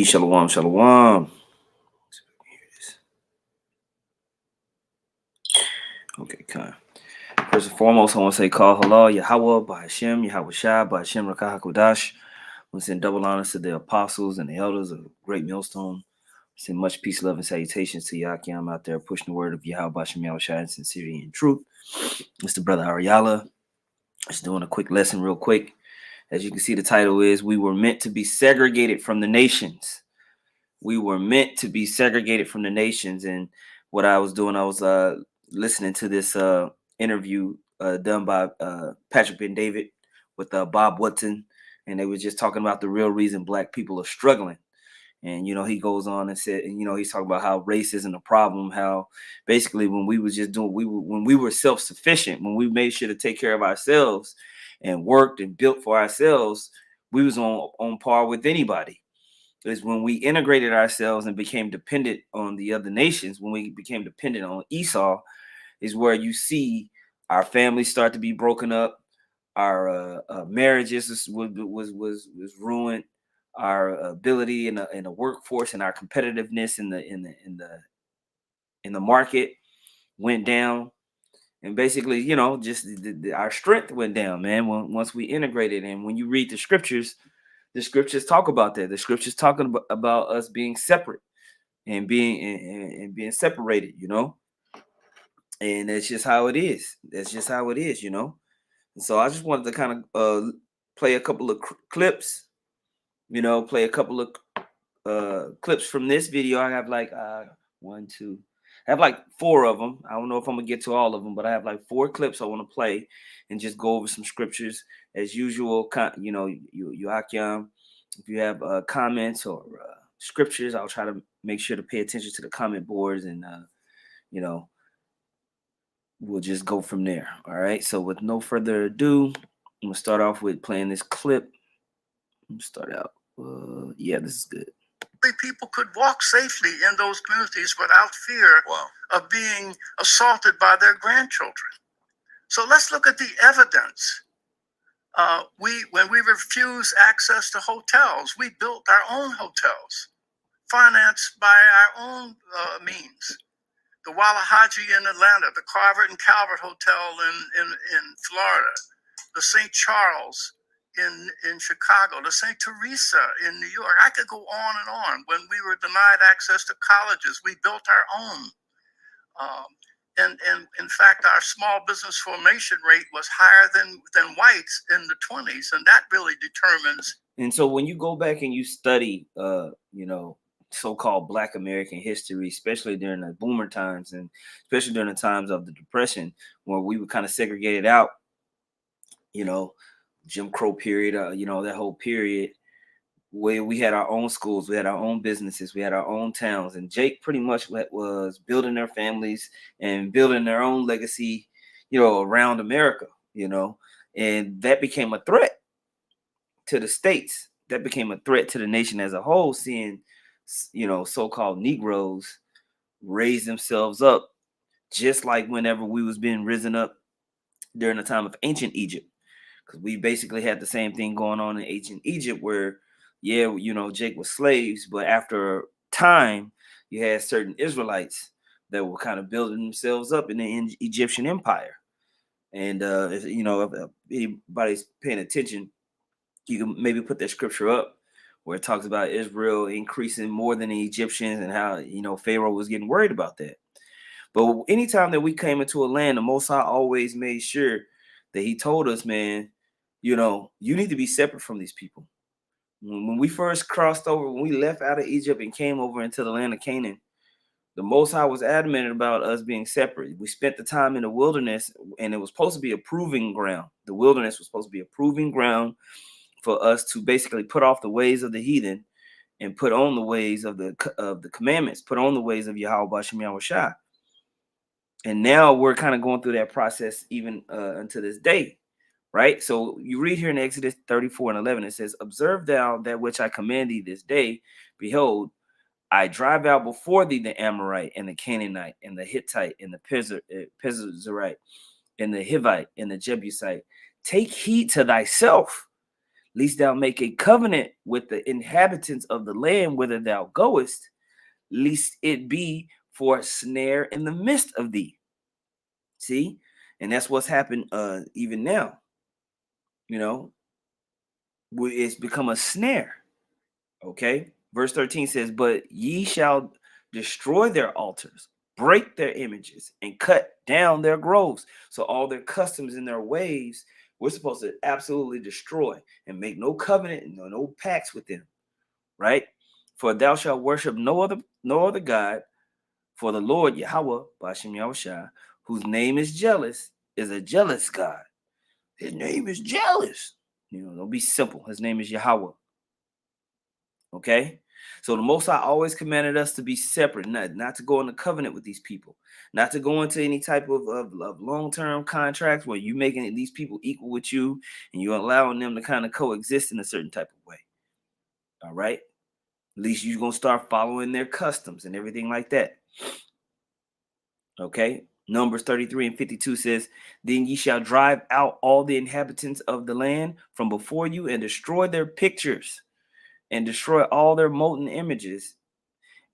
Shalom, shalom. Okay, kind. First and foremost, I want to say call halal Yahweh, Bahashem, Yahweh Shai, Bahashem Rakah HaKodash. I want to send double honors to the apostles and the elders of Great Millstone. Send much peace, love, and salutations to Yakim out there pushing the word of Yahweh, Bahashem, Yahweh Shai, in sincerity and truth. Mr. Brother Ariala, just doing a quick lesson real quick. As you can see, the title is We Were Meant to Be Segregated from the Nations. We were meant to be segregated from the nations. And what I was doing, I was listening to this interview done by Patrick Ben David with Bob Woodson, and they were just talking about the real reason Black people are struggling. And he goes on and said, and he's talking about how race isn't a problem, how basically when we was just doing, when we were self-sufficient, when we made sure to take care of ourselves and worked and built for ourselves, we was on par with anybody. Is when we integrated ourselves and became dependent on the other nations, when we became dependent on Esau, is where you see our families start to be broken up, our marriages was ruined, our ability in the workforce and our competitiveness in the market went down, and basically, just our strength went down, man. Once we integrated, and when you read the scriptures talk about that. The scriptures talking about us being separate and being separated, and that's just how it is. That's just how it is, And so I just wanted to kind of play a couple of clips, play a couple of clips from this video. I have like one, two. I have like 4 of them. I don't know if I'm gonna get to all of them, but I have like 4 clips I want to play and just go over some scriptures as usual. You Akyam, if you have comments or scriptures, I'll try to make sure to pay attention to the comment boards, and we'll just go from there. All right. So with no further ado, I'm gonna start off with playing this clip. Let me start out. Yeah, this is good. People could walk safely in those communities without fear of being assaulted by their grandchildren. So let's look at the evidence. When we refused access to hotels, we built our own hotels, financed by our own means. The Wallahaji in Atlanta, the Carver and Calvert Hotel in Florida, the St. Charles in Chicago, the St. Teresa in New York. I could go on and on. When we were denied access to colleges, we built our own. And in fact, our small business formation rate was higher than whites in the 20s, and that really determines. And so when you go back and you study, so-called Black American history, especially during the boomer times, and especially during the times of the Depression, where we were kind of segregated out, Jim Crow period, that whole period, where we had our own schools, we had our own businesses, we had our own towns, and Jake pretty much was building their families and building their own legacy, around America, and that became a threat to the states. That became a threat to the nation as a whole, seeing, so-called Negroes raise themselves up, just like whenever we was being risen up during the time of ancient Egypt. Because we basically had the same thing going on in ancient Egypt where, Jake was slaves, but after time, you had certain Israelites that were kind of building themselves up in the Egyptian empire. And, if anybody's paying attention, you can maybe put that scripture up where it talks about Israel increasing more than the Egyptians and how, Pharaoh was getting worried about that. But anytime that we came into a land, the Most High always made sure that he told us, man, you need to be separate from these people. When we first crossed over, when we left out of Egypt and came over into the land of Canaan, the Most High was adamant about us being separate. We spent the time in the wilderness, and it was supposed to be a proving ground. The wilderness was supposed to be a proving ground for us to basically put off the ways of the heathen and put on the ways of the commandments, put on the ways of Yahweh Bashem Yahushua. And now we're kind of going through that process even unto this day, right? So you read here in Exodus 34:11, it says, observe thou that which I command thee this day. Behold, I drive out before thee the Amorite and the Canaanite and the Hittite and the Perizzite and the Hivite and the Jebusite. Take heed to thyself, lest thou make a covenant with the inhabitants of the land whither thou goest, lest it be for a snare in the midst of thee. See? And that's what's happened even now. You know, it's become a snare. Okay? Verse 13 says, but ye shall destroy their altars, break their images, and cut down their groves. So all their customs and their ways, we're supposed to absolutely destroy and make no covenant and no pacts with them. Right? For thou shalt worship no other God, for the Lord Yahweh, Bashem Yahushua, whose name is jealous, is a jealous God. His name is jealous. Don't be simple. His name is Yahweh. Okay? So the Most High always commanded us to be separate, not to go into covenant with these people, not to go into any type of long-term contracts where you're making these people equal with you and you're allowing them to kind of coexist in a certain type of way. All right? At least you're going to start following their customs and everything like that. Okay? Numbers 33:52 says, then ye shall drive out all the inhabitants of the land from before you and destroy their pictures and destroy all their molten images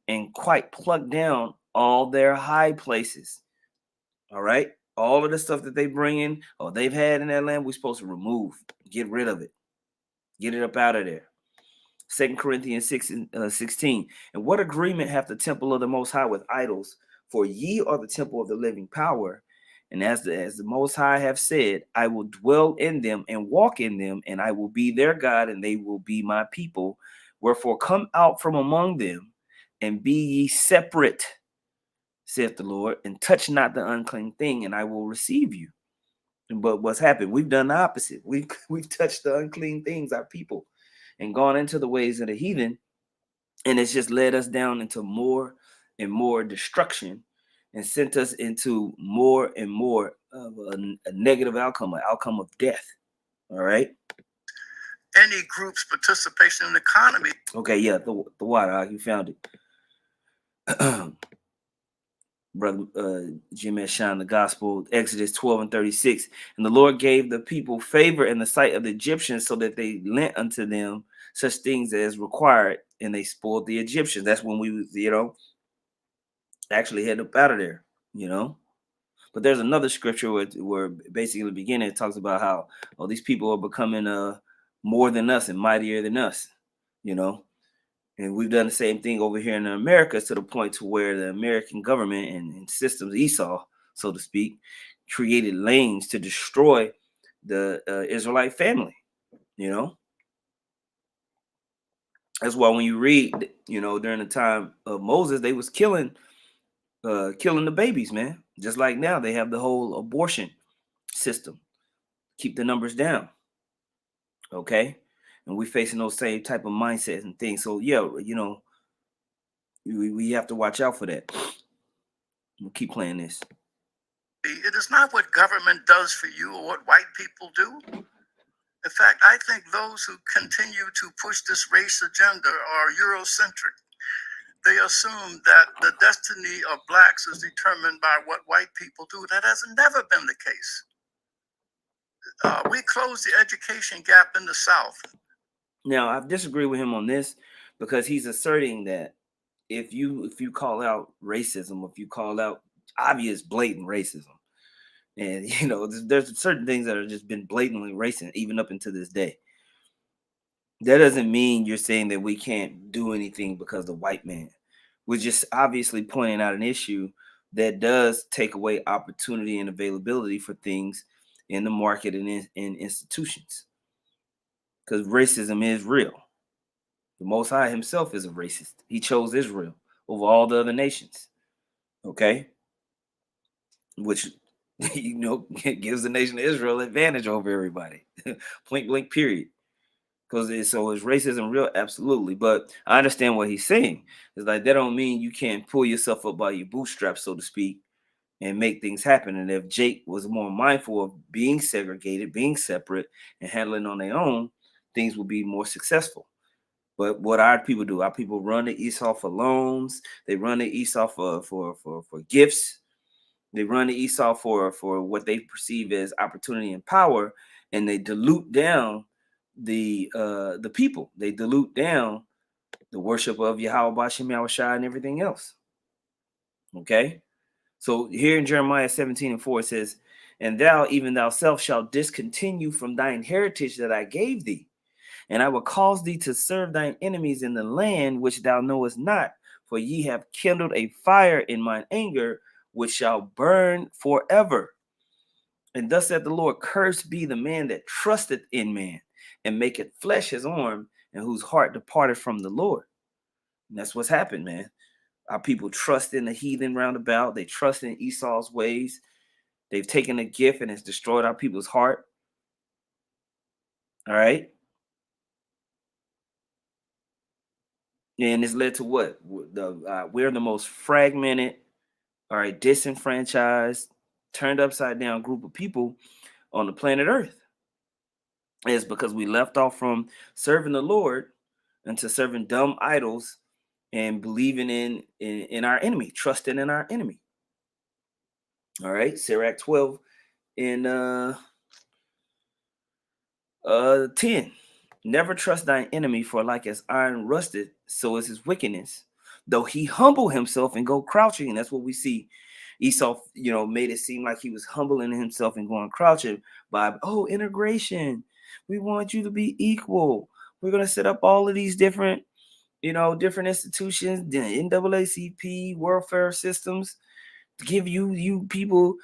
and quite pluck down all their high places. All right? All of the stuff that they bring in or they've had in that land, we're supposed to remove, get rid of it, get it up out of there. 2 Corinthians 6:16. And what agreement hath the temple of the Most High with idols? For ye are the temple of the living power. And as the Most High have said, I will dwell in them and walk in them, and I will be their God, and they will be my people. Wherefore come out from among them, and be ye separate, saith the Lord, and touch not the unclean thing, and I will receive you. But what's happened? We've done the opposite. We've touched the unclean things, our people, and gone into the ways of the heathen, and it's just led us down into more and more destruction and sent us into more and more of a negative outcome, an outcome of death. All right. Any group's participation in the economy. Okay, yeah, the water, you found it. Brother Jim Shine, the gospel, Exodus 12:36. And the Lord gave the people favor in the sight of the Egyptians, so that they lent unto them such things as required, and they spoiled the Egyptians. That's when we was, actually head up out of there, But there's another scripture where basically in the beginning it talks about how these people are becoming more than us and mightier than us, And we've done the same thing over here in the Americas, to the point to where the American government and systems, Esau, so to speak, created lanes to destroy the Israelite family, That's why when you read, during the time of Moses, they was killing the babies, man. Just like now, they have the whole abortion system, keep the numbers down. Okay, and we're facing those same type of mindsets and things. So yeah, we have to watch out for that. We'll keep playing this. It is not what government does for you or what white people do. In fact, I think those who continue to push this race agenda are Eurocentric. They assume that the destiny of blacks is determined by what white people do. That has never been the case. We closed the education gap in the South. Now, I disagree with him on this, because he's asserting that if you call out racism, if you call out obvious blatant racism, and there's certain things that are just been blatantly racist even up until this day, that doesn't mean you're saying that we can't do anything because the white man. We're just obviously pointing out an issue that does take away opportunity and availability for things in the market and in institutions, because racism is real. The Most High himself is a racist. He chose Israel over all the other nations. Okay? Which, gives the nation of Israel advantage over everybody. Point blank, period. Because is racism real? Absolutely. But I understand what he's saying. It's like that don't mean you can't pull yourself up by your bootstraps, so to speak, and make things happen. And if Jake was more mindful of being segregated, being separate, and handling on their own, things would be more successful. But what our people do, our people run the East off for loans. They run the East off for gifts. They run the East off for what they perceive as opportunity and power, and they dilute down the people. They dilute down the worship of Yahweh Bashim Yahushua and everything else. Okay? So here in Jeremiah 17:4 it says, "And thou, even thyself, shalt discontinue from thine heritage that I gave thee, and I will cause thee to serve thine enemies in the land which thou knowest not, for ye have kindled a fire in mine anger, which shall burn forever. And thus saith the Lord, cursed be the man that trusteth in man, and maketh flesh his arm, and whose heart departed from the Lord." And that's what's happened, man. Our people trust in the heathen roundabout. They trust in Esau's ways. They've taken a gift and it's destroyed our people's heart. All right. And it's led to what? We're the most fragmented, all right, disenfranchised, turned upside down group of people on the planet Earth. It's because we left off from serving the Lord into serving dumb idols and believing in our enemy, trusting in our enemy. All right, Sirach 12 and 10. Never trust thine enemy, for like as iron rusted, so is his wickedness. Though he humble himself and go crouching, and that's what we see. Esau, made it seem like he was humbling himself and going crouching by, integration. We want you to be equal. We're gonna set up all of these different, different institutions, the NAACP, welfare systems, to give you people,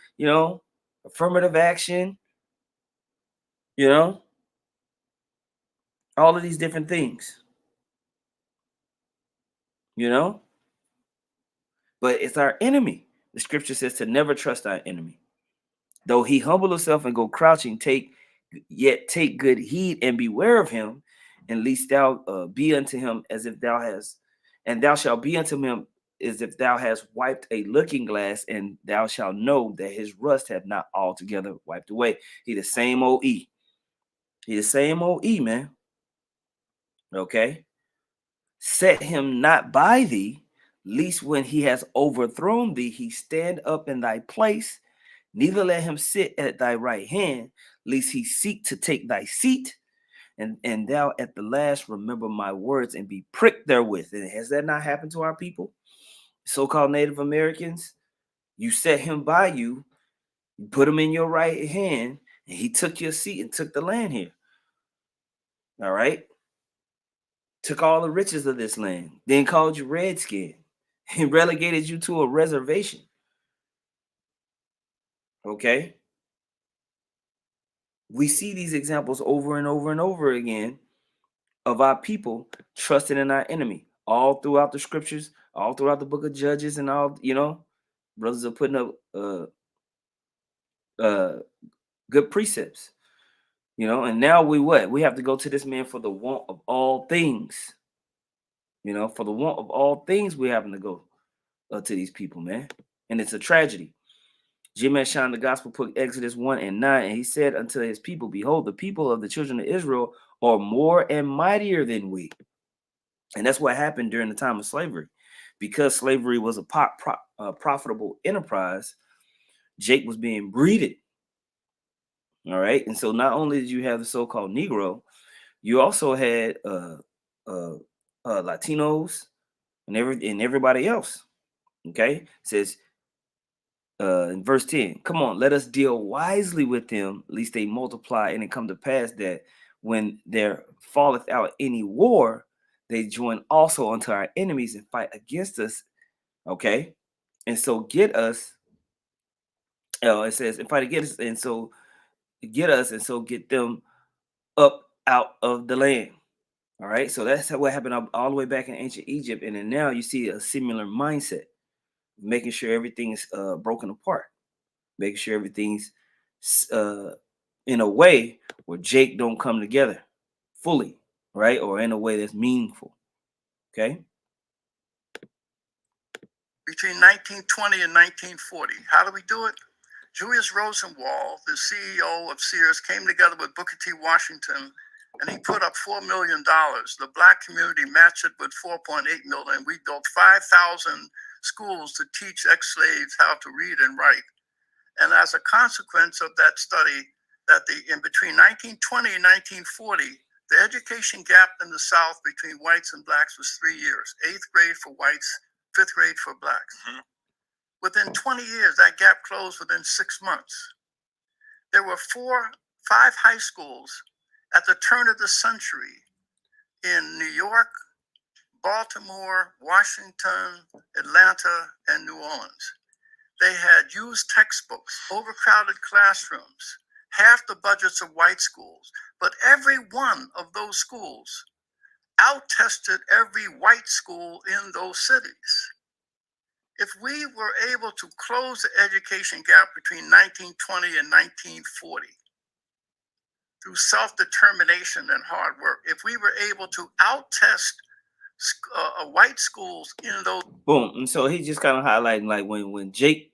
affirmative action, all of these different things, but it's our enemy. The scripture says to never trust our enemy. Though he humble himself and go crouching, take good heed and beware of him, and lest thou be unto him as if thou hast, and thou shalt be unto him as if thou hast wiped a looking glass, and thou shalt know that his rust hath not altogether wiped away. He the same old E. He the same old E, man. Okay. Set him not by thee, lest when he has overthrown thee, he stand up in thy place. Neither let him sit at thy right hand, lest he seek to take thy seat. And thou at the last remember my words and be pricked therewith. And has that not happened to our people? So-called Native Americans? You set him by you put him in your right hand, and he took your seat and took the land here. All right? Took all the riches of this land, then called you redskin and relegated you to a reservation. Okay? We see these examples over and over and over again of our people trusting in our enemy all throughout the scriptures, all throughout the book of Judges, and all, brothers are putting up good precepts, and now we have to go to this man for the want of all things. For the want of all things, we're having to go to these people, man. And it's a tragedy. Jim had shined the gospel book, Exodus 1 and 9, and he said unto his people, behold, the people of the children of Israel are more and mightier than we. And that's what happened during the time of slavery. Because slavery was a profitable enterprise, Jake was being breeded. All right. And so not only did you have the so-called Negro, you also had Latinos and everybody else. Okay. It says in verse 10, come on, let us deal wisely with them, lest they multiply, and it come to pass that when there falleth out any war, they join also unto our enemies and fight against us. Okay. And so get us, it says, and fight against us, and so get us, and so get them up out of the land. All right. So that's what happened all the way back in ancient Egypt. And then now you see a similar mindset, making sure everything is broken apart, making sure everything's in a way where Jake don't come together fully. right? Or in a way that's meaningful. Okay. Between 1920 and 1940. How do we do it? Julius Rosenwald, the CEO of Sears, came together with Booker T. Washington, and he put up $4 million. The black community matched it with $4.8 million. We built 5,000 schools to teach ex-slaves how to read and write. And as a consequence of that study, that in between 1920 and 1940, the education gap in the South between whites and blacks was 3 years: 8th grade for whites, 5th grade for blacks. Mm-hmm. Within 20 years, that gap closed within 6 months. There were 5 high schools at the turn of the century in New York, Baltimore, Washington, Atlanta, and New Orleans. They had used textbooks, overcrowded classrooms, half the budgets of white schools, but every one of those schools out-tested every white school in those cities. If we were able to close the education gap between 1920 and 1940 through self-determination and hard work, if we were able to out-test white schools in those... Boom. And so he's just kind of highlighting, like, when Jake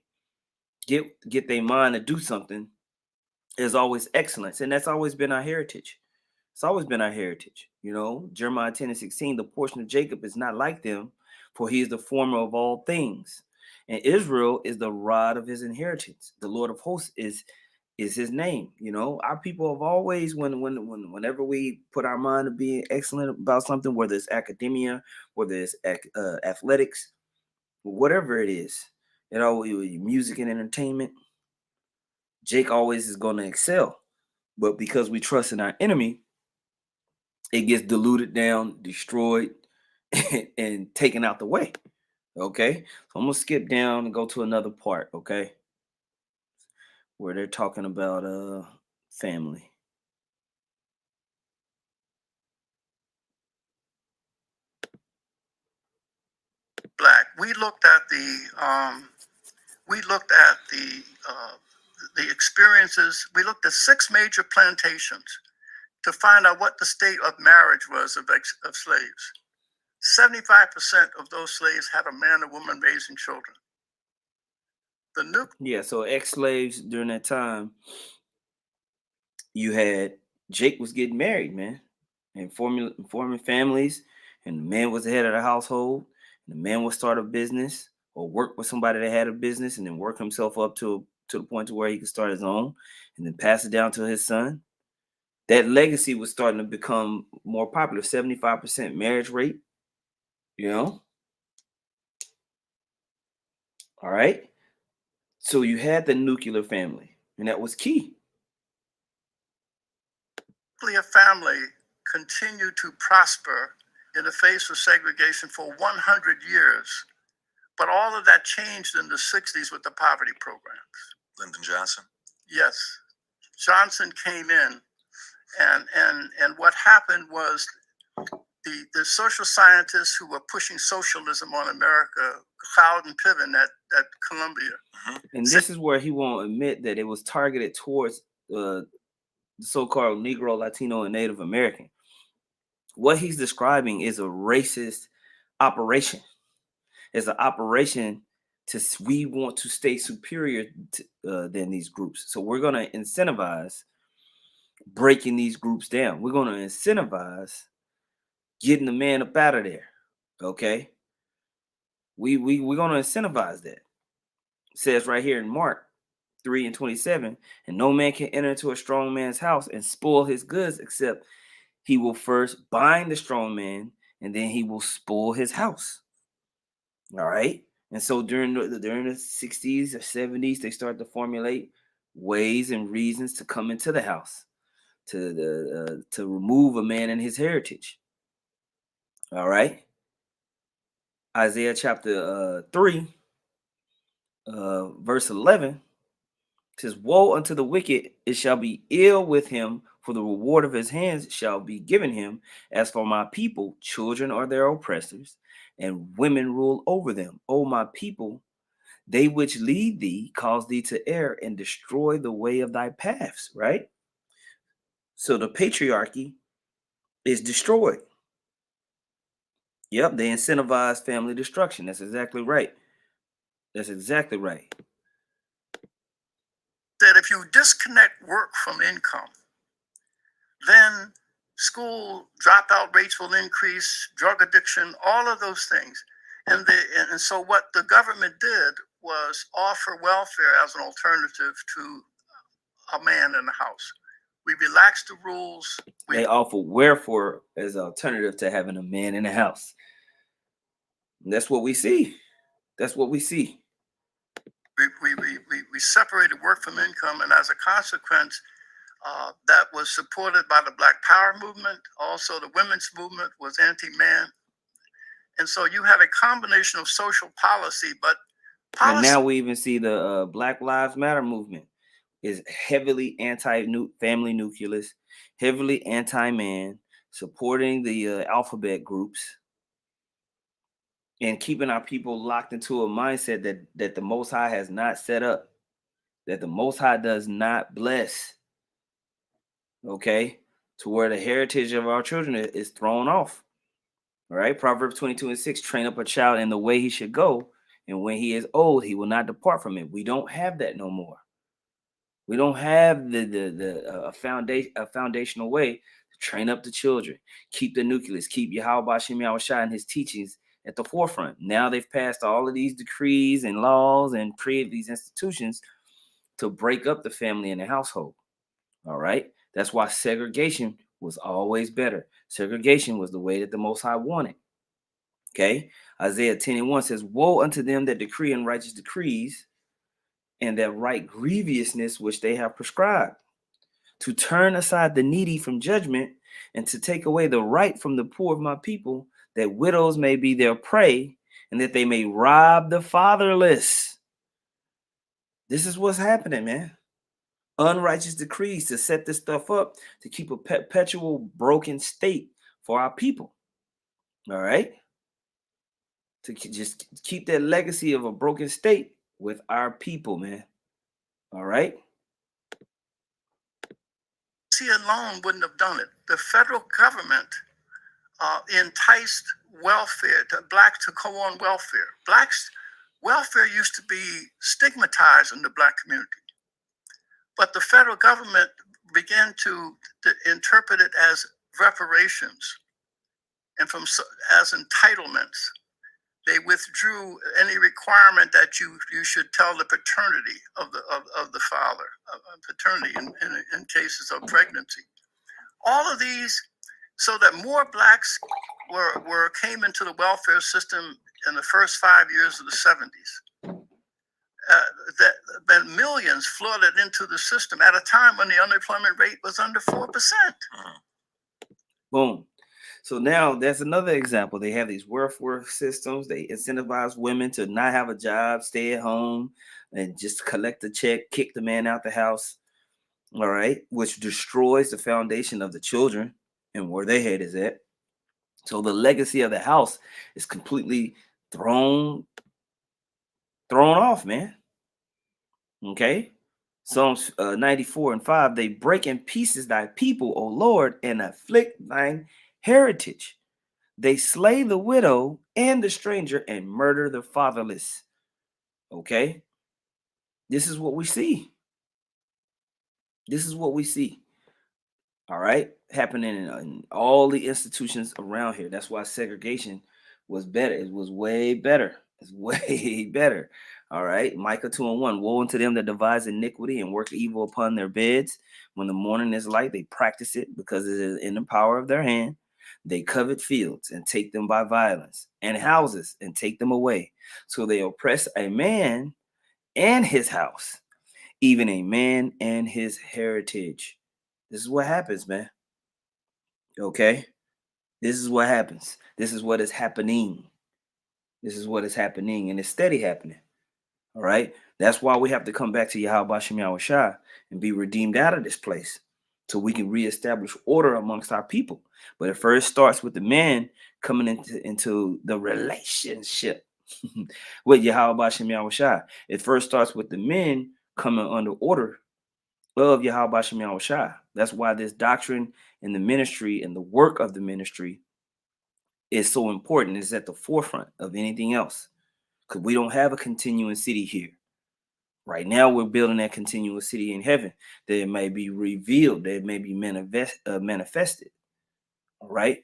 get their mind to do something, there's always excellence. And that's always been our heritage. It's always been our heritage. You know, Jeremiah 10:16, the portion of Jacob is not like them, for he is the former of all things. And Israel is the rod of his inheritance. The Lord of hosts is his name. You know, our people have always, whenever we put our mind to being excellent about something, whether it's academia, whether it's athletics, whatever it is, it always, music and entertainment, Jake always is going to excel. But because we trust in our enemy, it gets diluted down, destroyed, and taken out the way. Okay, so I'm gonna skip down and go to another part. Okay, where they're talking about family. Black. We looked at the experiences. We looked at 6 major plantations to find out what the state of marriage was of slaves. 75% of those slaves had a man and woman raising children. So ex-slaves during that time, you had Jake was getting married, man, and forming families, and the man was the head of the household, and the man would start a business or work with somebody that had a business, and then work himself up to the point to where he could start his own, and then pass it down to his son. That legacy was starting to become more popular. 75% marriage rate, you know. All right. So you had the nuclear family, and that was key. Nuclear family continued to prosper in the face of segregation for 100 years. But all of that changed in the 60s with the poverty programs. Lyndon Johnson? Yes. Johnson came in, and what happened was the social scientists who were pushing socialism on America, Cloud and Piven at Columbia. Mm-hmm. And this is where he won't admit that it was targeted towards the so-called Negro, Latino, and Native American. What he's describing is a racist operation. It's an operation we want to stay superior than these groups. So we're going to incentivize breaking these groups down. We're going to incentivize getting the man up out of there. Okay. We're going to incentivize that. It says right here in Mark 3:27, and no man can enter into a strong man's house and spoil his goods, except he will first bind the strong man, and then he will spoil his house. All right. And so during the 60s or 70s, they start to formulate ways and reasons to come into the house, to remove a man and his heritage. All right. Isaiah chapter 3, verse 11 says, "Woe unto the wicked, it shall be ill with him, for the reward of his hands shall be given him. As for my people, children are their oppressors, and women rule over them. O my people, they which lead thee cause thee to err and destroy the way of thy paths," right? So the patriarchy is destroyed. Yep, they incentivize family destruction. That's exactly right. That's exactly right. That if you disconnect work from income, then school dropout rates will increase, drug addiction, all of those things. And so what the government did was offer welfare as an alternative to a man in the house. We relaxed the rules. They offer wherefore as an alternative to having a man in the house. And that's what we see. That's what we see. We separated work from income, and as a consequence, that was supported by the Black Power movement. Also, the women's movement was anti-man, and so you had a combination of social policy. But policy, and now we even see the Black Lives Matter movement is heavily anti-family nucleus, heavily anti-man, supporting the alphabet groups, and keeping our people locked into a mindset that the Most High has not set up, that the Most High does not bless. Okay, to where the heritage of our children is thrown off. All right, Proverbs 22:6: train up a child in the way he should go, and when he is old, he will not depart from it. We don't have that no more. We don't have the foundational way to train up the children, keep the nucleus, keep Yahweh Shem Yahushua and his teachings at the forefront. Now they've passed all of these decrees and laws and created these institutions to break up the family and the household. All right, that's why segregation was always better. Segregation was the way that the Most High wanted. Okay, Isaiah 10:1 says, "Woe unto them that decree unrighteous decrees, and that write grievousness which they have prescribed, to turn aside the needy from judgment, and to take away the right from the poor of my people, that widows may be their prey, and that they may rob the fatherless." This is what's happening, man. Unrighteous decrees to set this stuff up to keep a perpetual broken state for our people. All right. To just keep that legacy of a broken state with our people, man. All right. she alone wouldn't have done it. The federal government enticed welfare to blacks to go on welfare. Blacks welfare used to be stigmatized in the black community, but the federal government began to interpret it as reparations and as entitlements. They withdrew any requirement that you should tell the paternity of the father, paternity in cases of pregnancy. All of these, so that more blacks came into the welfare system in the first 5 years of the 70s. That millions flooded into the system at a time when the unemployment rate was under 4%. Boom. So now that's another example. They have these welfare systems. They incentivize women to not have a job, stay at home, and just collect the check, kick the man out the house. All right, which destroys the foundation of the children and where their head is at. So the legacy of the house is completely thrown off, man. Okay. Psalms 94:5, they break in pieces thy people, O Lord, and afflict thine heritage. They slay the widow and the stranger and murder the fatherless. Okay. This is what we see. This is what we see. All right. Happening in all the institutions around here. That's why segregation was better. It was way better. It's way better. All right. Micah 2:1. Woe unto them that devise iniquity and work evil upon their beds. When the morning is light, they practice it because it is in the power of their hand. They covet fields and take them by violence, and houses and take them away. So they oppress a man and his house, even a man and his heritage. This is what happens, man. Okay. This is what happens. This is what is happening. This is what is happening, and it's steady happening. All right. That's why we have to come back to Yahweh Shem Yahushua and be redeemed out of this place so we can reestablish order amongst our people. But it first starts with the man coming into the relationship with Yahweh Shem Yahushua. It first starts with the men coming under order of Yahweh Shem Yahushua. That's why this doctrine and the ministry and the work of the ministry is so important. It's at the forefront of anything else. Because we don't have a continuing city here. Right now, we're building that continuous city in heaven that it may be revealed, that it may be manifested, all right,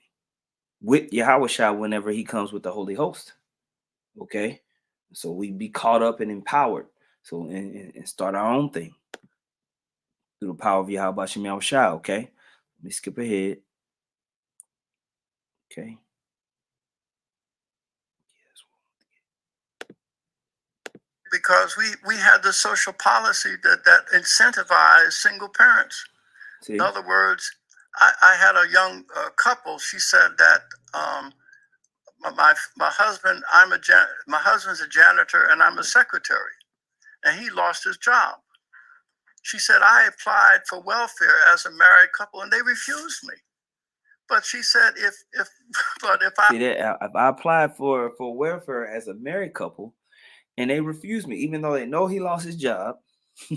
with Yahweh whenever he comes with the Holy Host, okay? So we be caught up and empowered, so and start our own thing through the power of Yahweh Shem Yahushua, okay? Let me skip ahead, okay? Because we had the social policy that incentivized single parents. See? In other words, I had a young couple. She said that my husband, my husband's a janitor and I'm a secretary, and he lost his job. She said I applied for welfare as a married couple and they refused me. But she said if See that if I applied for welfare as a married couple and they refused me, even though they know he lost his job. I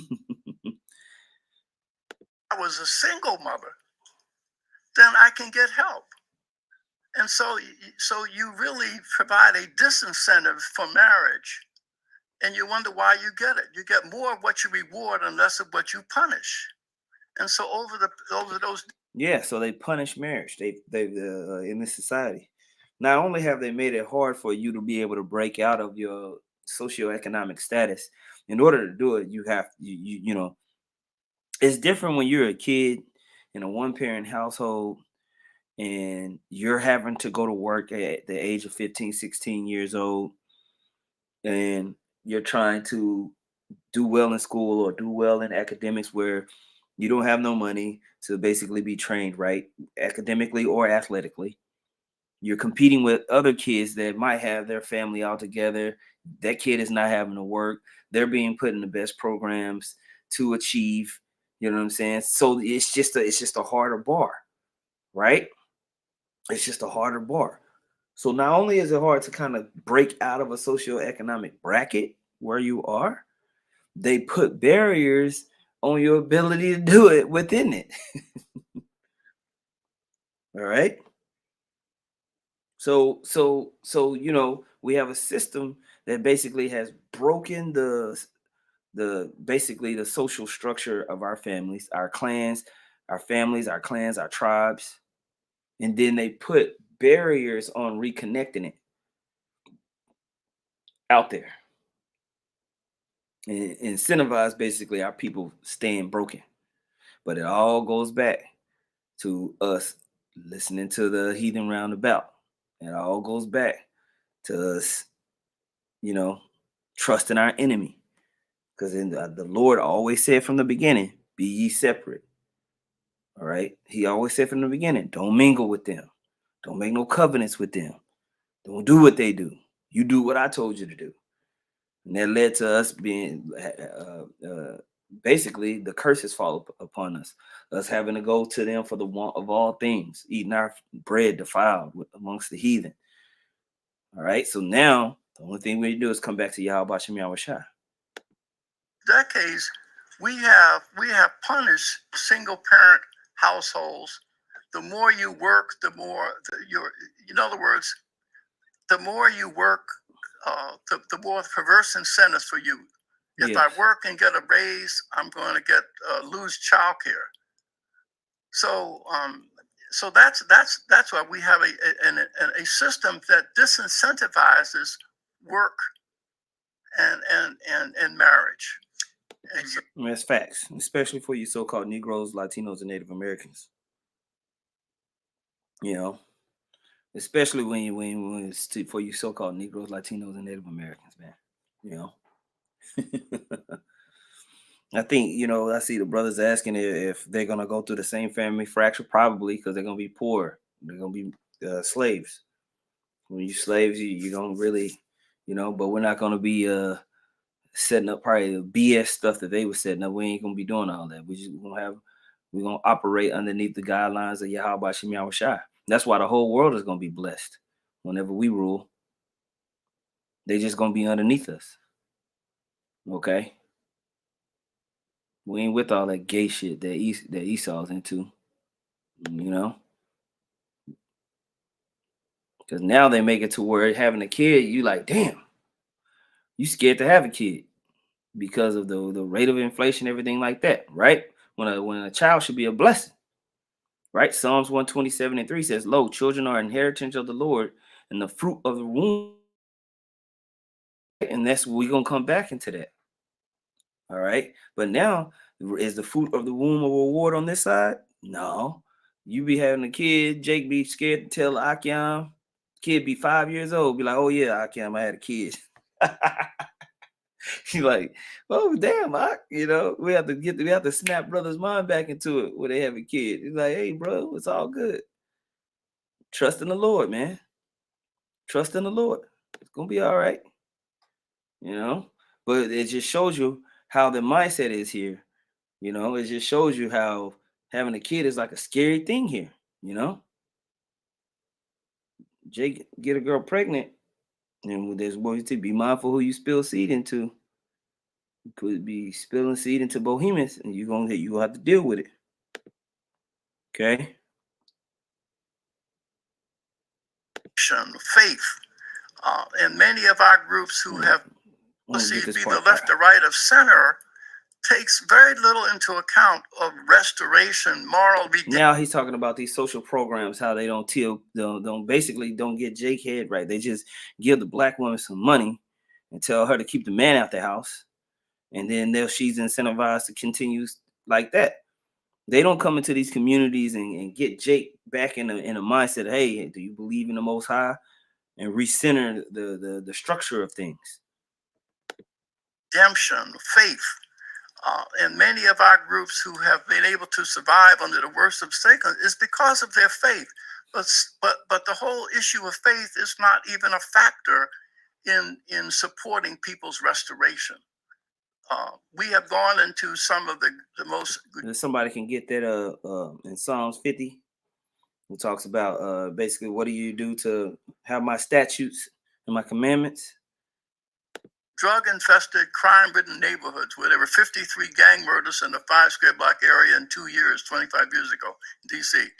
was a single mother, then I can get help. And so you really provide a disincentive for marriage, and you wonder why you get it. You get more of what you reward and less of what you punish. And so over those so they punish marriage. They in this society. Not only have they made it hard for you to be able to break out of your socioeconomic status, in order to do it, you have you know, it's different when you're a kid in a one-parent household and you're having to go to work at the age of 15, 16 years old, and you're trying to do well in school or do well in academics where you don't have no money to basically be trained right academically or athletically. You're competing with other kids that might have their family all together. That kid is not having to work. They're being put in the best programs to achieve. You know what I'm saying? So it's just a harder bar, right? It's just a harder bar. So not only is it hard to kind of break out of a socioeconomic bracket where you are, they put barriers on your ability to do it within it. All right. So you know, we have a system that basically has broken the basically the social structure of our families, our clans, our families, our clans, our tribes, and then they put barriers on reconnecting it out there and incentivize basically our people staying broken. But it all goes back to us listening to the heathen roundabout. It all goes back to us, you know, trusting our enemy. Because the Lord always said from the beginning, be ye separate. All right. He always said from the beginning, don't mingle with them. Don't make no covenants with them. Don't do what they do. You do what I told you to do. And that led to us being basically the curses fall upon us having to go to them for the want of all things, eating our bread defiled amongst the heathen. All right, so now the only thing we do is come back to Yahweh Shem Yahushua. decades, we have punished single parent households. The more you work, the more in other words, the more you work, the more perverse incentives for you. If I work and get a raise, I'm going to get lose childcare. So so that's why we have a system that disincentivizes work and marriage. That's facts, especially for you so-called Negroes, Latinos, and Native Americans. You know, especially when it's for you so-called Negroes, Latinos, and Native Americans, man. You know. I think, you know, I see the brothers asking if they're going to go through the same family fracture, probably because they're going to be poor. They're going to be slaves. When you slaves, you don't really, you know, but we're not going to be setting up probably the BS stuff that they were setting up. We ain't going to be doing all that. We're going to operate underneath the guidelines of Yahweh Shem Yahushua. That's why the whole world is going to be blessed whenever we rule. They just going to be underneath us. Okay. We ain't with all that gay shit that Esau's into, you know. Because now they make it to where having a kid, you like, damn, you scared to have a kid because of the rate of inflation, everything like that, right? When a child should be a blessing, right? Psalms 127:3 says, "Lo, children are inheritance of the Lord, and the fruit of the womb." And that's we're gonna come back into that. All right. But now, is the fruit of the womb a reward on this side? No. You be having a kid, Jake be scared to tell Akiam. Kid be 5 years old, be like, "Oh yeah, Akiam, I had a kid." He like, "Oh damn, we have to snap brother's mind back into it when they have a kid." He's like, "Hey, bro, it's all good. Trust in the Lord, man. Trust in the Lord. It's gonna be all right." You know. But it just shows you how the mindset is here. It just shows you how having a kid is like a scary thing here. You know, Jake get a girl pregnant, and there's ways to be mindful who you spill seed into. You could be spilling seed into Bohemians, and you gonna have to deal with it. Okay. Faith. And many of our groups who have perceived be the left or right of center takes very little into account of restoration, moral redemption. Now he's talking about these social programs, how they don't get Jake head right. They just give the black woman some money and tell her to keep the man out the house, and then she's incentivized to continue like that. They don't come into these communities and get Jake back in a mindset of, hey, do you believe in the Most High, and recenter the structure of things. Redemption, faith. And many of our groups who have been able to survive under the worst of Satan is because of their faith. But the whole issue of faith is not even a factor in supporting people's restoration. We have gone into some of the most. Somebody can get that in Psalms 50. It talks about basically, what do you do to have my statutes and my commandments? Drug-infested, crime-ridden neighborhoods where there were 53 gang murders in the 5 square block area in 2 years, 25 years ago in D.C.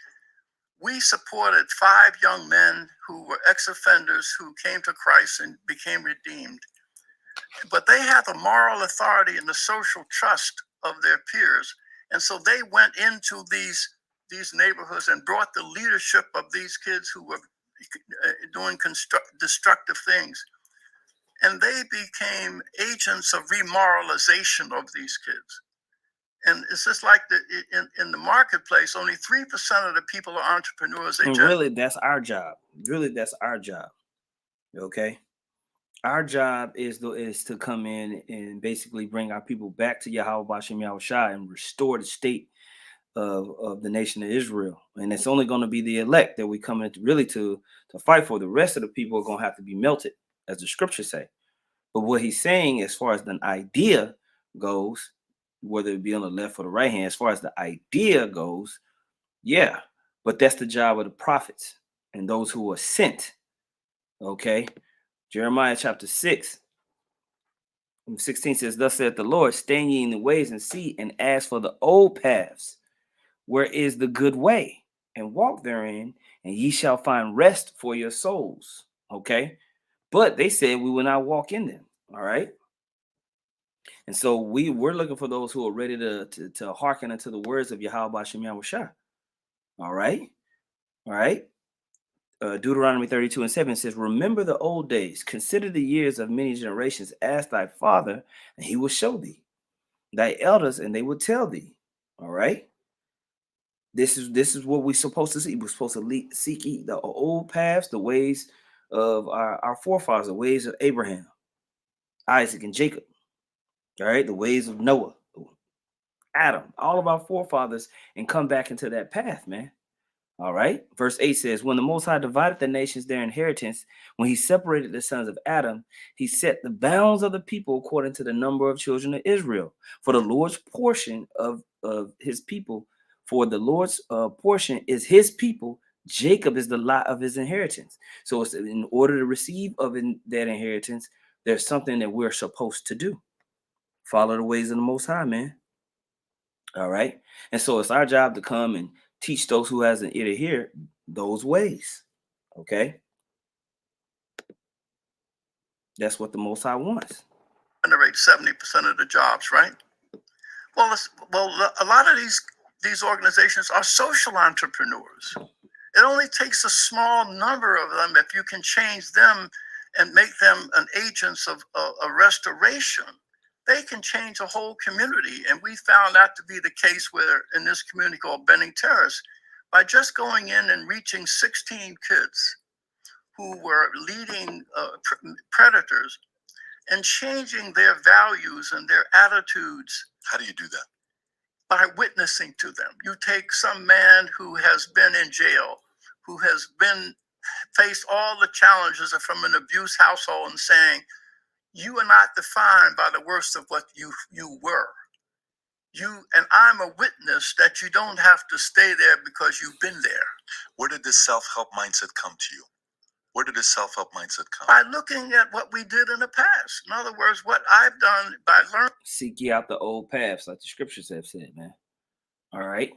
We supported 5 young men who were ex-offenders who came to Christ and became redeemed. But they had the moral authority and the social trust of their peers. And so they went into these neighborhoods and brought the leadership of these kids who were doing destructive things. And they became agents of remoralization of these kids. And it's just like in the marketplace, only 3% of the people are entrepreneurs. Really, that's our job. Okay. Our job is to come in and basically bring our people back to Yahweh Bashem Yahushua and restore the state of the nation of Israel. And it's only going to be the elect that we come in really to fight for. The rest of the people are going to have to be melted, as the scriptures say. But what he's saying, as far as the idea goes, whether it be on the left or the right hand, as far as the idea goes, yeah. But that's the job of the prophets and those who are sent. Okay. Jeremiah chapter 6:16 says, "Thus saith the Lord, stand ye in the ways and see, and ask for the old paths, where is the good way, and walk therein, and ye shall find rest for your souls." Okay. But they said we will not walk in them. All right. And so we're looking for those who are ready to hearken unto the words of Yahweh Bashem Yahushua. All right. All right. Deuteronomy 32:7 says, "Remember the old days, consider the years of many generations. Ask thy father, and he will show thee, thy elders, and they will tell thee." All right. This is what we're supposed to see. We're supposed to seek the old paths, the ways of our forefathers, the ways of Abraham, Isaac, and Jacob. All right, the ways of Noah, Adam, all of our forefathers, and come back into that path, man. All right. Verse 8 says, "When the Most High divided the nations their inheritance, when he separated the sons of Adam, he set the bounds of the people according to the number of children of Israel. For the Lord's portion of his people, for the Lord's portion is his people. Jacob is the lot of his inheritance." So it's in order to receive that inheritance, there's something that we're supposed to do. Follow the ways of the Most High, man. All right. And so it's our job to come and teach those who has an ear to hear those ways. Okay. That's what the Most High wants. Generate 70% of the jobs, right? Well, a lot of these organizations are social entrepreneurs. It only takes a small number of them if you can change them and make them an agents of a restoration. They can change a whole community, and we found that to be the case where in this community called Benning Terrace, by just going in and reaching 16 kids who were leading predators and changing their values and their attitudes. How do you do that? By witnessing to them. You take some man who has been in jail, who has been faced all the challenges from an abuse household, and saying, you are not defined by the worst of what you were. You and I'm a witness that you don't have to stay there because you've been there. Where did this self-help mindset come to you? Where did this self-help mindset come? By looking at what we did in the past. In other words, what I've done by learning. Seek ye out the old paths, like the scriptures have said, man. All right.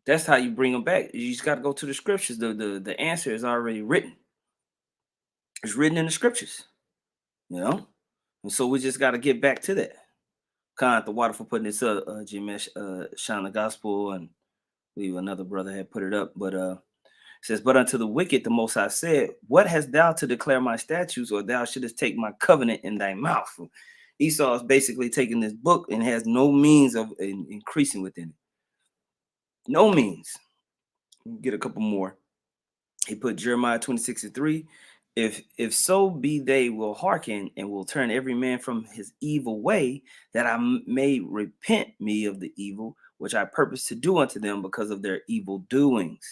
That's how you bring them back. You just got to go to the scriptures. The answer is already written. It's written in the scriptures, you know? And so we just got to get back to that. Kind of the water for putting this up, Jimesh, Shine the Gospel, and I believe another brother had put it up. But it says, but unto the wicked the Most High said, what hast thou to declare my statutes, or thou shouldest take my covenant in thy mouth? Esau is basically taking this book and has no means of increasing within it. No means. Get a couple more. He put Jeremiah 26:3. If so be they will hearken and will turn every man from his evil way, that I may repent me of the evil which I purpose to do unto them because of their evil doings.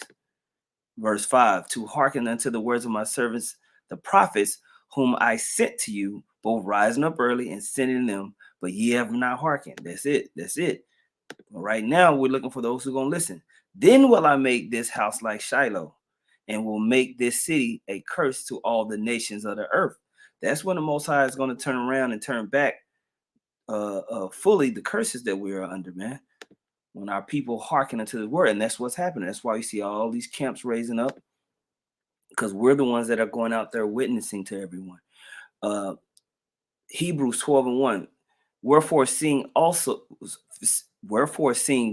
Verse 5, to hearken unto the words of my servants, the prophets, whom I sent to you, both rising up early and sending them, but ye have not hearkened. That's it. That's it. Right now, we're looking for those who are going to listen. Then will I make this house like Shiloh, and will make this city a curse to all the nations of the earth. That's when the Most High is going to turn around and turn back fully the curses that we are under, man. When our people hearken unto the word, and that's what's happening. That's why you see all these camps raising up, because we're the ones that are going out there witnessing to everyone. Hebrews 12:1. Wherefore seeing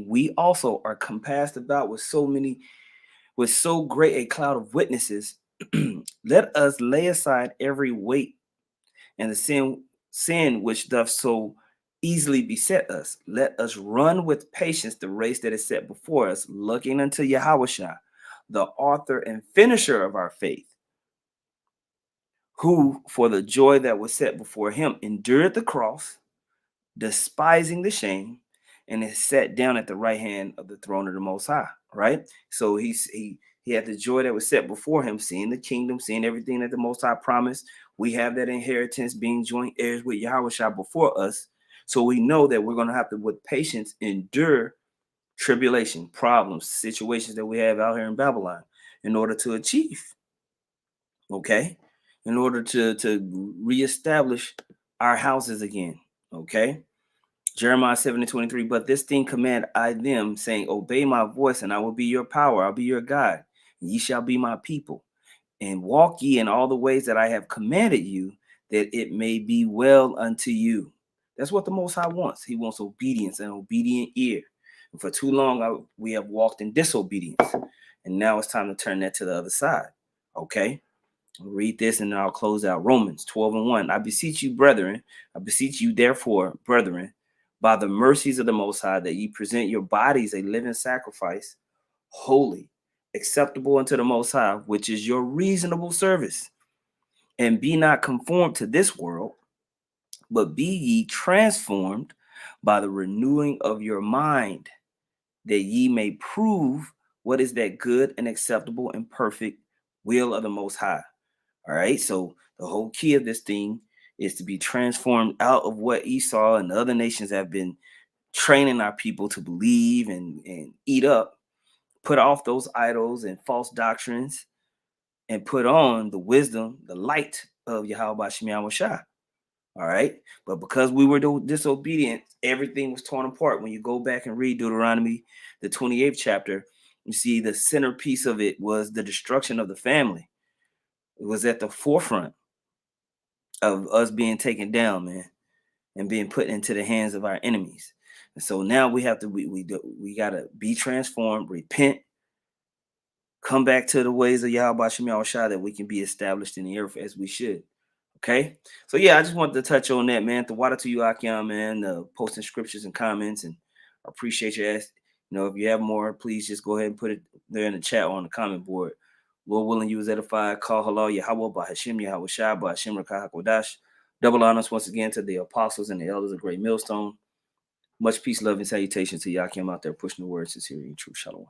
we also are compassed about with so great a cloud of witnesses, let us lay aside every weight and the sin which doth so easily beset us. Let us run with patience the race that is set before us, looking unto Yahushua, the author and finisher of our faith, who for the joy that was set before him endured the cross, despising the shame, and is set down at the right hand of the throne of the Most High. Right? So he had the joy that was set before him, seeing the kingdom, seeing everything that the Most High promised. We have that inheritance, being joint heirs with Yahushua before us. So we know that we're going to have to, with patience, endure tribulation, problems, situations that we have out here in Babylon in order to achieve. Okay? In order to reestablish our houses again. Okay? Jeremiah 7:23, but this thing command I them, saying, obey my voice, and I will be your power. I'll be your God. Ye shall be my people. And walk ye in all the ways that I have commanded you, that it may be well unto you. That's what the Most High wants. He wants obedience, an obedient ear. And for too long, we have walked in disobedience. And now it's time to turn that to the other side. Okay? I'll read this and then I'll close out. Romans 12:1. I beseech you, brethren. I beseech you, therefore, brethren, by the mercies of the Most High, that ye present your bodies a living sacrifice, holy, acceptable unto the Most High, which is your reasonable service. And be not conformed to this world, but be ye transformed by the renewing of your mind, that ye may prove what is that good and acceptable and perfect will of the Most High. All right. So the whole key of this thing is to be transformed out of what Esau and the other nations have been training our people to believe and eat up. Put off those idols and false doctrines and put on the wisdom, the light of Yahweh Shemiah Shah. All right. But because we were disobedient, everything was torn apart. When you go back and read Deuteronomy, the 28th chapter, you see the centerpiece of it was the destruction of the family. It was at the forefront of us being taken down, man, and being put into the hands of our enemies. And so now we have to, we got to be transformed, repent, come back to the ways of Yahweh Shem Yahushua, that we can be established in the earth as we should. Okay, so yeah, I just wanted to touch on that, man. The water to you, Akiam, man. Posting scriptures and comments, and I appreciate your ass. You know, if you have more, please just go ahead and put it there in the chat or on the comment board. Lord willing, you was edified. Call halal Yahweh by Hashem Yahweh Shai by Hashem Rakah Hakodash. Double honors once again to the apostles and the elders of Great Millstone. Much peace, love, and salutation to Yakim out there pushing the word sincerely and true. Shalom.